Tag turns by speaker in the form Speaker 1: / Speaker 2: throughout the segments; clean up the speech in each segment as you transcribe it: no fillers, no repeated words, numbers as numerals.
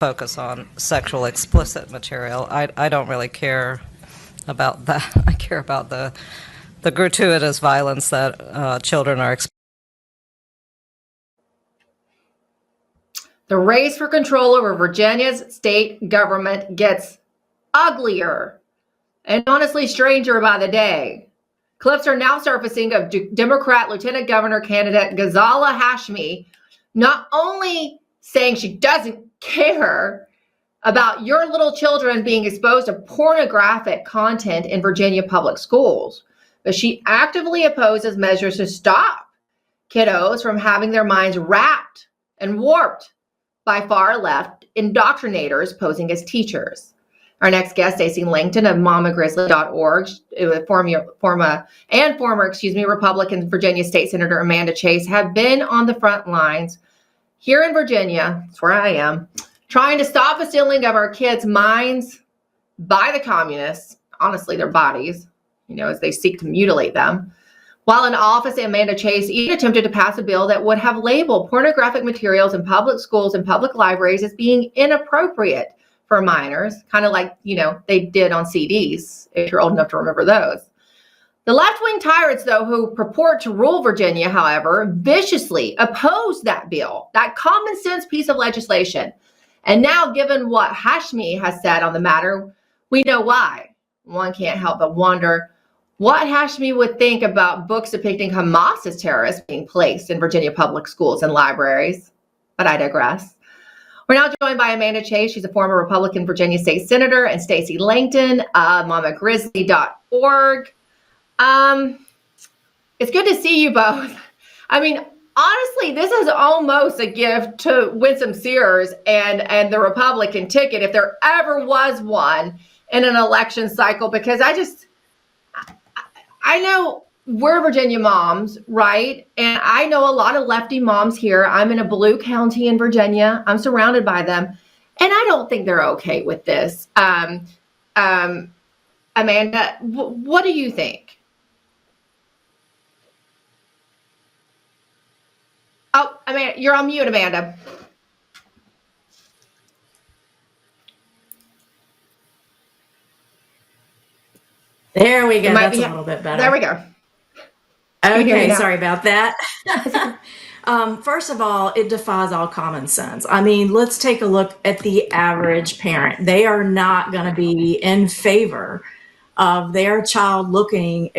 Speaker 1: focus on sexual explicit material. I don't really care about that. I care about the gratuitous violence that children are experiencing.
Speaker 2: The race for control over Virginia's state government gets uglier and honestly stranger by the day. Clips are now surfacing of Democrat Lieutenant Governor candidate Ghazala Hashmi not only saying she doesn't care about your little children being exposed to pornographic content in Virginia public schools, but she actively opposes measures to stop kiddos from having their minds wrapped and warped by far-left indoctrinators posing as teachers. Our next guest, Stacy Langton of MamaGrizzly.org, former Republican Virginia State Senator Amanda Chase have been on the front lines here in Virginia, that's where I am, trying to stop the stealing of our kids' minds by the communists, honestly, their bodies, as they seek to mutilate them. While in office, Amanda Chase even attempted to pass a bill that would have labeled pornographic materials in public schools and public libraries as being inappropriate for minors, kind of like, they did on CDs, if you're old enough to remember those. The left-wing tyrants, though, who purport to rule Virginia, however, viciously opposed that bill, that common sense piece of legislation. And now, given what Hashmi has said on the matter, we know why. One can't help but wonder what Hashmi would think about books depicting Hamas as terrorists being placed in Virginia public schools and libraries. But I digress. We're now joined by Amanda Chase. She's a former Republican Virginia State Senator, and Stacy Langton of MamaGrizzly.org. It's good to see you both. I mean, honestly, this is almost a gift to Winsome Sears and the Republican ticket, if there ever was one in an election cycle, because I know we're Virginia moms, right? And I know a lot of lefty moms here. I'm in a blue county in Virginia. I'm surrounded by them. And I don't think they're okay with this. Amanda, what do you think? Oh, Amanda, you're on mute, Amanda.
Speaker 3: There we go. That's a little bit better.
Speaker 2: There we go.
Speaker 3: Okay, sorry about that. First of all, it defies all common sense. I mean, let's take a look at the average parent. They are not going to be in favor of their child looking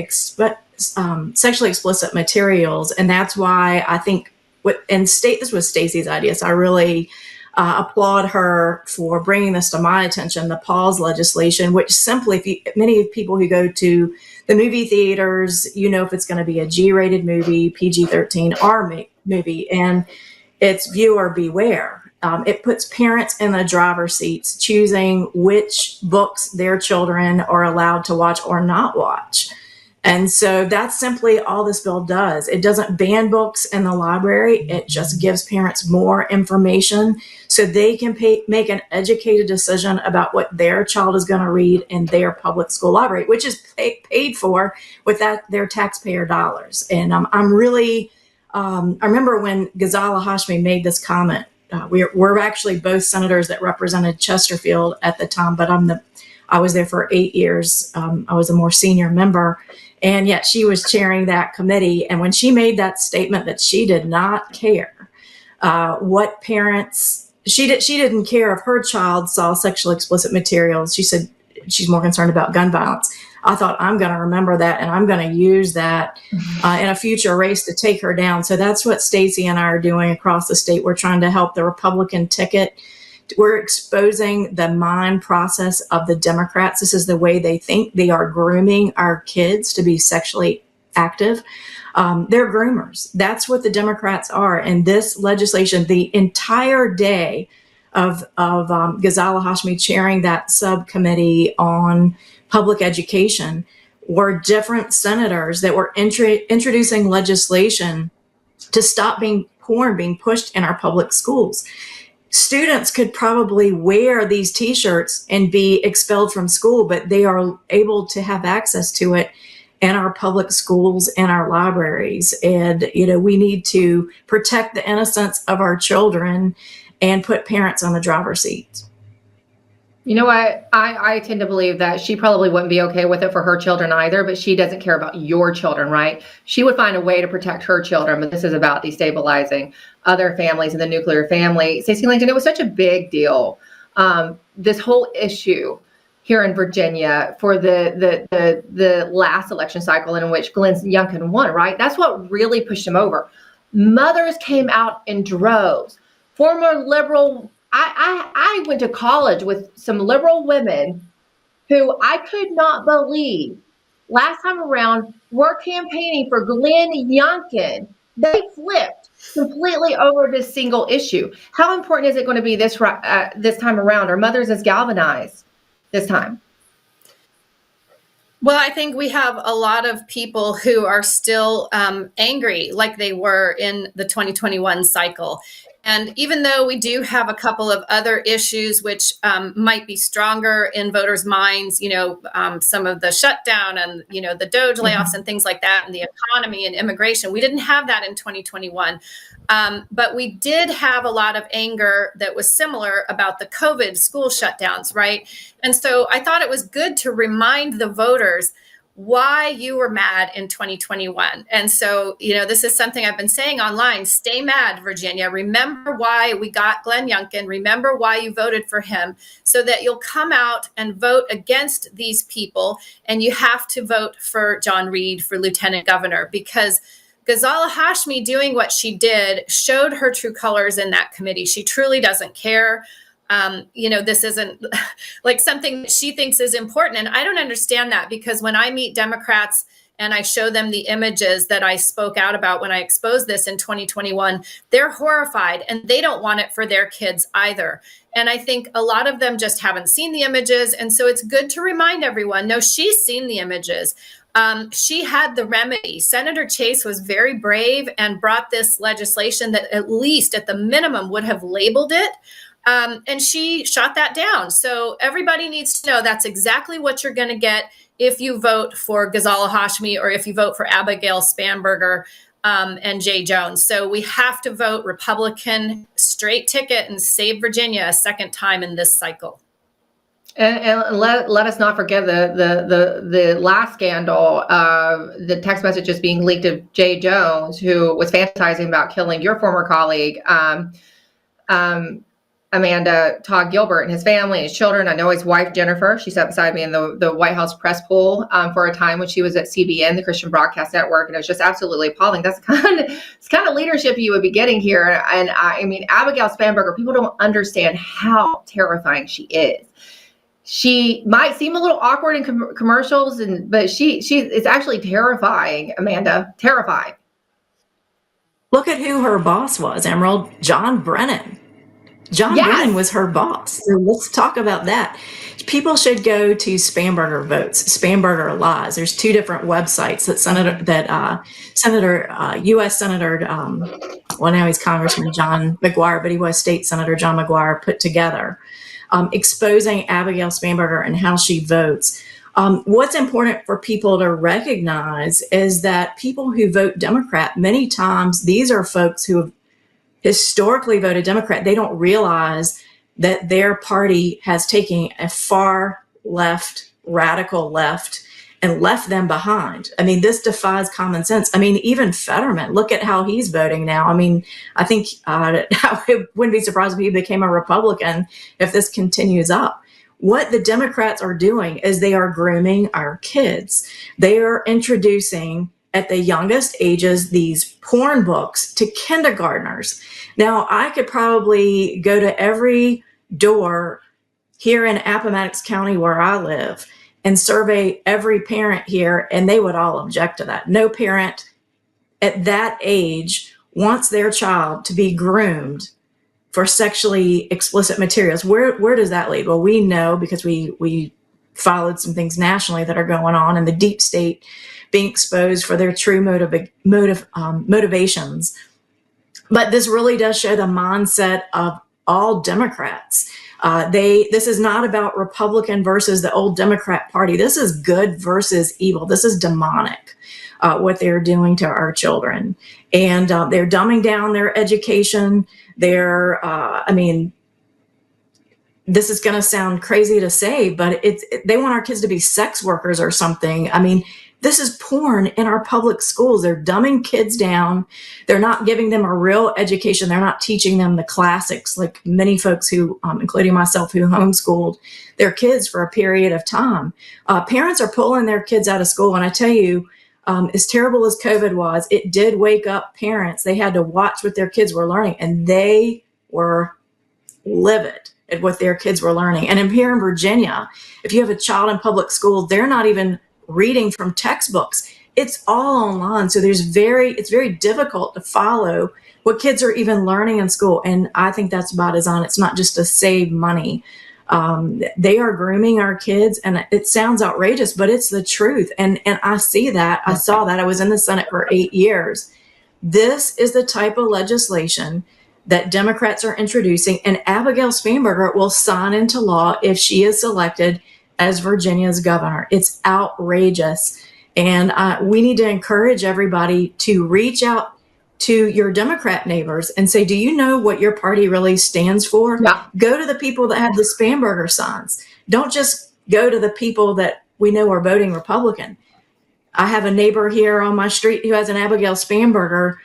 Speaker 3: sexually explicit materials, and that's why I think this was Stacy's idea, so I really applaud her for bringing this to my attention, the pause legislation, which simply, many people who go to the movie theaters, if it's going to be a G-rated movie, PG-13 R movie, and it's viewer beware. It puts parents in the driver's seats choosing which books their children are allowed to watch or not watch. And so that's simply all this bill does. It doesn't ban books in the library. It just gives parents more information so they can make an educated decision about what their child is going to read in their public school library, which is paid for with their taxpayer dollars. And I'm really, I remember when Ghazala Hashmi made this comment. We're actually both senators that represented Chesterfield at the time, but I was there for 8 years. I was a more senior member. And yet she was chairing that committee. And when she made that statement that she did not care what parents, she didn't care if her child saw sexually explicit materials. She said she's more concerned about gun violence. I thought, I'm going to remember that, and I'm going to use that in a future race to take her down. So that's what Stacy and I are doing across the state. We're trying to help the Republican ticket. We're exposing the mind process of the Democrats. This is the way they think. They are grooming our kids to be sexually active. They're groomers. That's what the Democrats are. And this legislation, the entire day of Ghazala Hashmi chairing that subcommittee on public education, were different senators that were introducing legislation to stop porn being pushed in our public schools. Students could probably wear these T-shirts and be expelled from school, but they are able to have access to it in our public schools and our libraries. And, we need to protect the innocence of our children and put parents on the driver's seat.
Speaker 2: You know what? I tend to believe that she probably wouldn't be okay with it for her children either, but she doesn't care about your children, right? She would find a way to protect her children, but this is about destabilizing other families in the nuclear family. Stacey Langton, it was such a big deal. This whole issue here in Virginia for the last election cycle in which Glenn Youngkin won, right? That's what really pushed him over. Mothers came out in droves. Former liberal, I went to college with some liberal women who I could not believe last time around were campaigning for Glenn Youngkin. They flipped completely over this single issue. How important is it going to be this time around? Are mothers as galvanized this time?
Speaker 4: Well, I think we have a lot of people who are still angry like they were in the 2021 cycle. And even though we do have a couple of other issues which might be stronger in voters' minds, some of the shutdown and, the DOGE layoffs and things like that, and the economy and immigration, we didn't have that in 2021. But we did have a lot of anger that was similar about the COVID school shutdowns, right? And so I thought it was good to remind the voters why you were mad in 2021. And so, this is something I've been saying online. Stay mad, Virginia. Remember why we got Glenn Youngkin. Remember why you voted for him, so that you'll come out and vote against these people. And you have to vote for John Reid for lieutenant governor, because Ghazala Hashmi doing what she did showed her true colors in that committee. She truly doesn't care. This isn't like something that she thinks is important. And I don't understand that, because when I meet Democrats and I show them the images that I spoke out about when I exposed this in 2021, they're horrified and they don't want it for their kids either. And I think a lot of them just haven't seen the images. And so it's good to remind everyone, no, she's seen the images. She had the remedy. Senator Chase was very brave and brought this legislation that at least at the minimum would have labeled it. And she shot that down. So everybody needs to know that's exactly what you're going to get if you vote for Ghazala Hashmi or if you vote for Abigail Spanberger and Jay Jones. So we have to vote Republican straight ticket and save Virginia a second time in this cycle.
Speaker 2: And let us not forget the last scandal, the text messages being leaked of Jay Jones, who was fantasizing about killing your former colleague, Amanda Todd Gilbert, and his family, his children. I know his wife, Jennifer, she sat beside me in the White House press pool for a time when she was at CBN, the Christian Broadcast Network. And it was just absolutely appalling. That's the kind of leadership you would be getting here. And I mean, Abigail Spanberger, people don't understand how terrifying she is. She might seem a little awkward in commercials, but it's actually terrifying, Amanda, terrifying.
Speaker 3: Look at who her boss was, Emerald. John Brennan. John Brennan was her boss. So let's talk about that. People should go to Spanberger Votes, Spanberger Lies. There's two different websites that U.S. Senator, well, now he's Congressman John McGuire, but he was State Senator John McGuire, put together, exposing Abigail Spanberger and how she votes. What's important for people to recognize is that people who vote Democrat, many times these are folks who have historically voted Democrat. They don't realize that their party has taken a far left, radical left, and left them behind. I mean, this defies common sense. I mean, even Fetterman, look at how he's voting now. I mean, I think it wouldn't be surprised if he became a Republican if this continues up. What the Democrats are doing is they are grooming our kids. They are introducing at the youngest ages these porn books to kindergartners. Now, I could probably go to every door here in Appomattox County where I live and survey every parent here, and they would all object to that. No parent at that age wants their child to be groomed for sexually explicit materials. Where does that lead? Well, we know because we followed some things nationally that are going on, and the deep state being exposed for their true motivations. But this really does show the mindset of all Democrats. This is not about Republican versus the old Democrat Party. This is good versus evil. This is demonic, what they're doing to our children. And they're dumbing down their education. I mean, this is going to sound crazy to say, but they want our kids to be sex workers or something. I mean, this is porn in our public schools. They're dumbing kids down. They're not giving them a real education. They're not teaching them the classics, like many folks who, including myself, who homeschooled their kids for a period of time. Parents are pulling their kids out of school. And I tell you, as terrible as COVID was, it did wake up parents. They had to watch what their kids were learning, and they were livid at what their kids were learning. And here in Virginia, if you have a child in public school, they're not even reading from textbooks. It's all online. So it's very difficult to follow what kids are even learning in school. And I think that's by design. It's not just to save money. They are grooming our kids, and it sounds outrageous, but it's the truth. And I see that. I saw that. I was in the Senate for 8 years. This is the type of legislation that Democrats are introducing, and Abigail Spanberger will sign into law if she is selected as Virginia's governor. It's outrageous. And we need to encourage everybody to reach out to your Democrat neighbors and say, do you know what your party really stands for?
Speaker 2: Yeah.
Speaker 3: Go to the people that have the Spanberger signs. Don't just go to the people that we know are voting Republican. I have a neighbor here on my street who has an Abigail Spanberger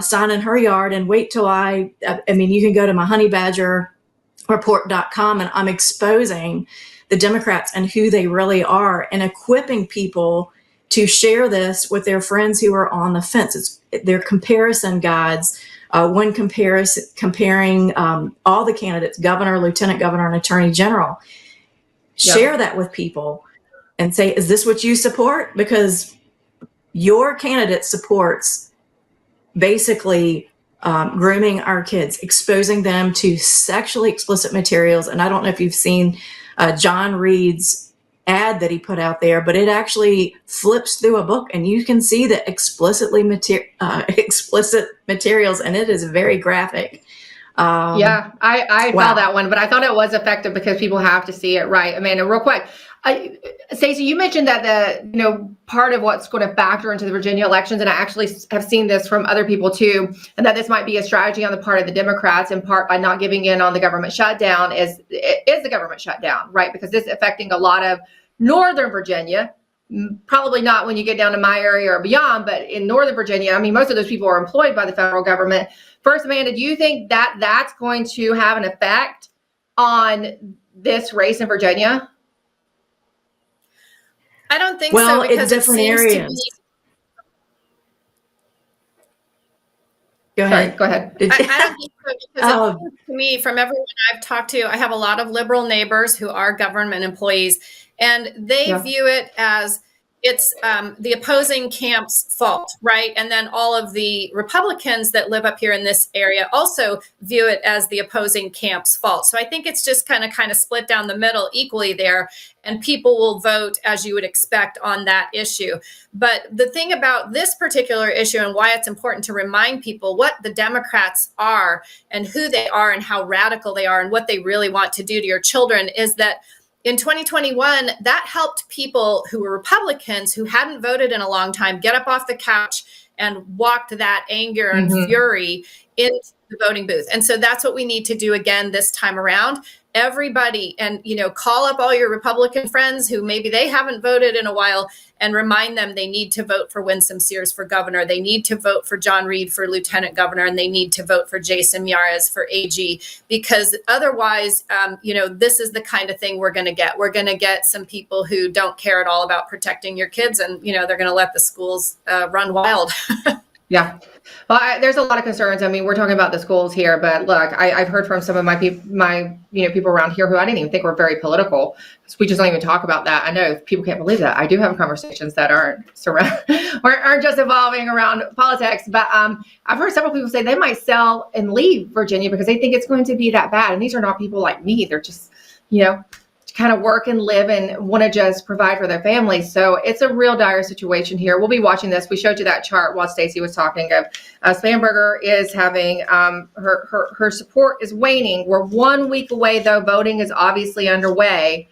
Speaker 3: sign in her yard, and wait till you can go to my honeybadgerreport.com, and I'm exposing the Democrats and who they really are, and equipping people to share this with their friends who are on the fence. They're comparison guides, when comparing all the candidates, governor, lieutenant governor, and attorney general. Share that with people and say, is this what you support? Because your candidate supports basically grooming our kids, exposing them to sexually explicit materials. And I don't know if you've seen John Reid's ad that he put out there, but it actually flips through a book, and you can see the explicit materials, and it is very graphic.
Speaker 2: I saw that one, but I thought it was effective because people have to see it, right? Amanda, real quick, Stacy, you mentioned that part of what's going to factor into the Virginia elections, and I actually have seen this from other people too, and that this might be a strategy on the part of the Democrats, in part by not giving in on the government shutdown, is the government shutdown, right? Because this is affecting a lot of Northern Virginia, probably not when you get down to my area or beyond, but in Northern Virginia, I mean, most of those people are employed by the federal government. First, Amanda, do you think that that's going to have an effect on this race in Virginia?
Speaker 4: I don't think so, because it seems to be.
Speaker 3: Go ahead.
Speaker 2: Go ahead.
Speaker 4: I don't think so, because to me, from everyone I've talked to, I have a lot of liberal neighbors who are government employees, and they view it as it's the opposing camp's fault, right? And then all of the Republicans that live up here in this area also view it as the opposing camp's fault. So I think it's just kind of split down the middle equally there, and people will vote as you would expect on that issue. But the thing about this particular issue, and why it's important to remind people what the Democrats are and who they are and how radical they are and what they really want to do to your children, is that in 2021, that helped people who were Republicans who hadn't voted in a long time get up off the couch and walked that anger and fury into the voting booth. And so that's what we need to do again this time around. Everybody, and call up all your Republican friends who maybe they haven't voted in a while, and remind them they need to vote for Winsome Sears for governor. They need to vote for John Reid for lieutenant governor, and they need to vote for Jason Miyares for AG, because otherwise, this is the kind of thing we're going to get. We're going to get some people who don't care at all about protecting your kids, and they're going to let the schools run wild.
Speaker 2: Yeah. Well, there's a lot of concerns. I mean, we're talking about the schools here, but look, I've heard from some of my people around here who I didn't even think were very political, because we just don't even talk about that. I know people can't believe that. I do have conversations that aren't just evolving around politics, but I've heard several people say they might sell and leave Virginia because they think it's going to be that bad. And these are not people like me. They're just, kind of work and live and want to just provide for their families. So it's a real dire situation here. We'll be watching this. We showed you that chart while Stacy was talking of Spanberger is having her support is waning. We're 1 week away, though. Voting is obviously underway.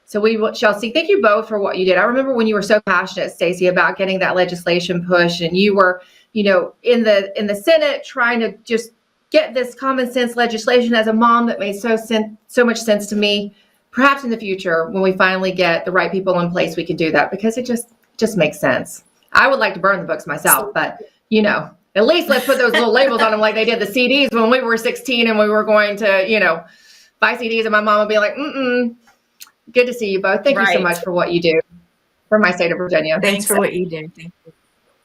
Speaker 2: So we shall see. Thank you both for what you did. I remember when you were so passionate, Stacy, about getting that legislation pushed, and you were, in the Senate trying to just get this common sense legislation as a mom that made so much sense to me. Perhaps in the future, when we finally get the right people in place, we can do that, because it just makes sense. I would like to burn the books myself, but at least let's put those little labels on them like they did the CDs when we were 16 and we were going to, buy CDs, and my mom would be like, good to see you both. Thank you so much for what you do for my state of Virginia.
Speaker 3: Thanks for what you do. Thank you.